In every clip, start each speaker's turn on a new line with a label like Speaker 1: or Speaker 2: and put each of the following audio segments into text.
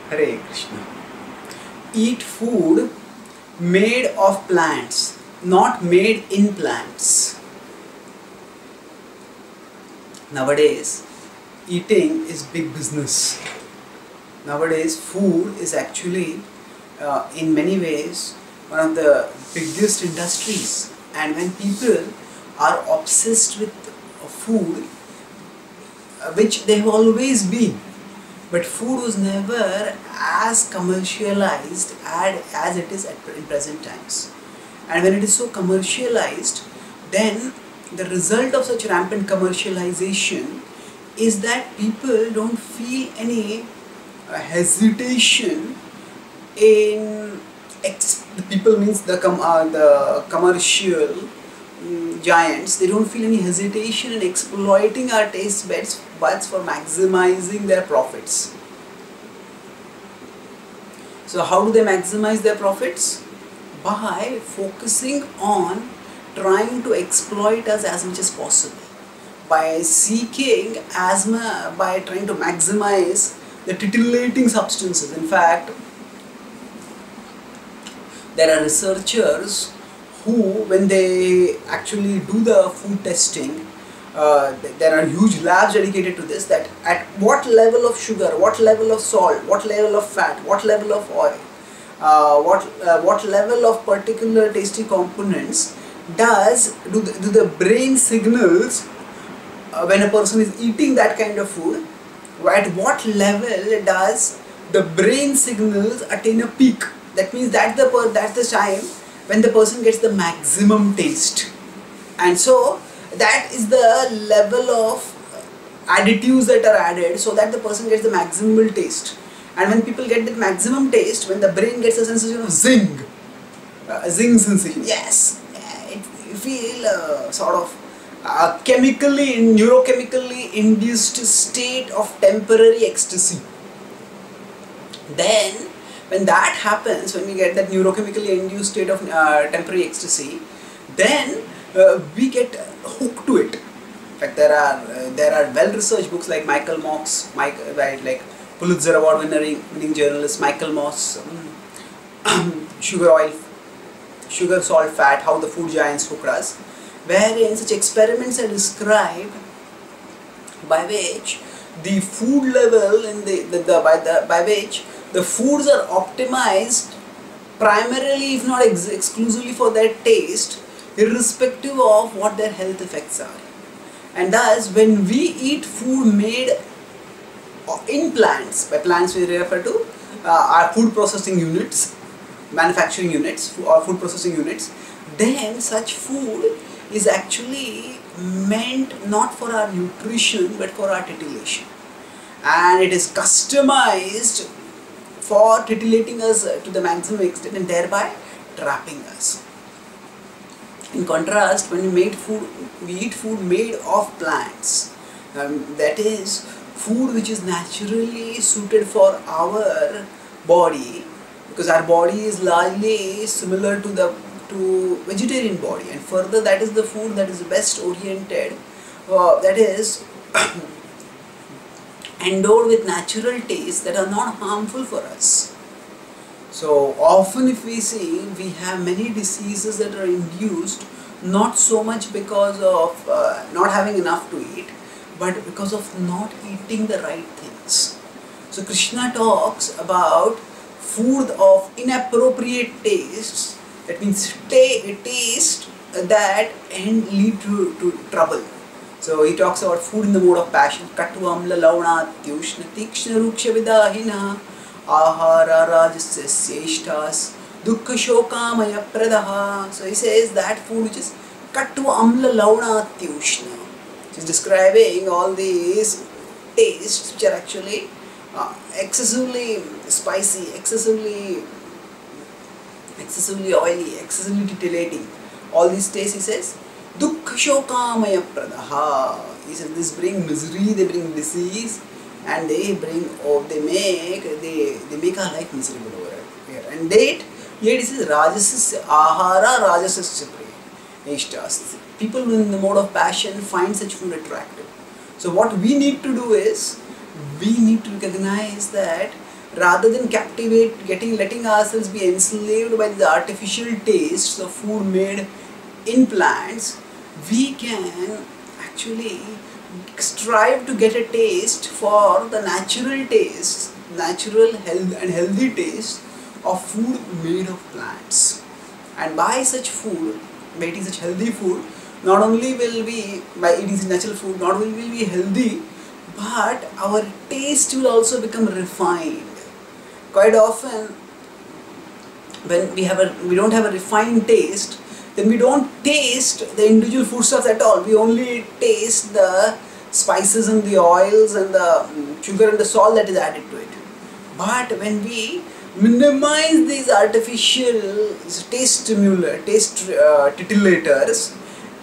Speaker 1: Hare Krishna. Eat food made of plants, not made in plants. Nowadays, eating is big business. Nowadays, food is actually, in many ways, one of the biggest industries. And when people are obsessed with food, which they have always been, but food was never as commercialized as it is in present times. And when it is so commercialized, then the result of such rampant commercialization is that people don't feel any hesitation in people means the commercial giants. They don't feel any hesitation in exploiting our taste buds for maximizing their profits. So how do they maximize their profits? By focusing on trying to exploit us as much as possible, by seeking by trying to maximize the titillating substances. In fact, there are researchers who, when they actually do the food testing, there are huge labs dedicated to this, that at what level of sugar, what level of salt, what level of fat, what level of oil, what level of particular tasty components do the brain signals when a person is eating that kind of food. At what level does the brain signals attain a peak? That means that's the time when the person gets the maximum taste. And so that is the level of additives that are added so that the person gets the maximal taste. And when people get the maximum taste, when the brain gets a sensation of zing, a zing sensation, yes, you feel sort of neurochemically induced state of temporary ecstasy. Then when that happens, when we get that neurochemically induced state of temporary ecstasy, then we get hooked to it. In fact, there are well-researched books like Michael Moss, like Pulitzer Award winning journalist Michael Moss, Sugar, Salt, Fat, How the Food Giants Hooked Us, wherein such experiments are described by which the food level by which the foods are optimized primarily, if not exclusively, for their taste, irrespective of what their health effects are. And thus, when we eat food made in plants, by plants we refer to our food processing units, manufacturing units or food processing units, then such food is actually meant not for our nutrition but for our titillation. And it is customized for titillating us to the maximum extent and thereby trapping us. In contrast, when we eat food made of plants, that is food which is naturally suited for our body, because our body is largely similar to vegetarian body, and further that is the food that is best oriented, that is endowed with natural tastes that are not harmful for us. So often if we see, we have many diseases that are induced not so much because of not having enough to eat, but because of not eating the right things. So Krishna talks about food of inappropriate tastes, that means taste that lead to trouble. So he talks about food in the mode of passion. Katva amla launa tyushna tikshna ruksha vidahina ahara rajasya seshtas dukkha shokamaya pradaha. So he says that food which is katva amla launa tyushna, which is describing all these tastes which are actually excessively spicy, excessively oily, excessively titillating. All these tastes, he says, dukkha shokamaya pradaha. He says this bring misery, they bring disease, and they make our life miserable over here. And yet he says rajasasya ahara rajasasya ishtas. People in the mode of passion find such food attractive. So what we need to do is, we need to recognize that rather than letting ourselves be enslaved by the artificial tastes of food made in plants, we can actually strive to get a taste for the natural taste, natural healthy taste of food made of plants. And by such food, by eating such healthy food, not only will we, by eating such natural food, not only will we be healthy, but our taste will also become refined. Quite often, when we don't have a refined taste, then we don't taste the individual foodstuffs at all. We only taste the spices and the oils and the sugar and the salt that is added to it. But when we minimize these artificial taste titilators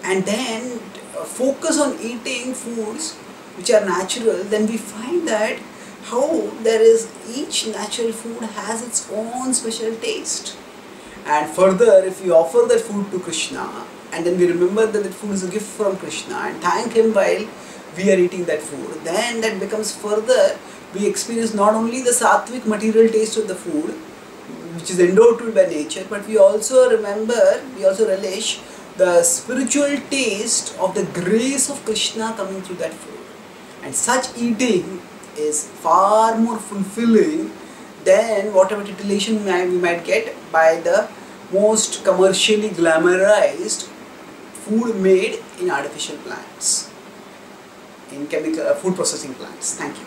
Speaker 1: and then focus on eating foods which are natural, then we find that how each natural food has its own special taste. And further, if we offer that food to Krishna and then we remember that food is a gift from Krishna and thank him while we are eating that food, then that becomes further, we experience not only the sattvic material taste of the food which is endowed to it by nature, but we also relish the spiritual taste of the grace of Krishna coming through that food. And such eating is far more fulfilling than whatever titillation we might get by the most commercially glamorized food made in artificial plants, in chemical food processing plants. Thank you.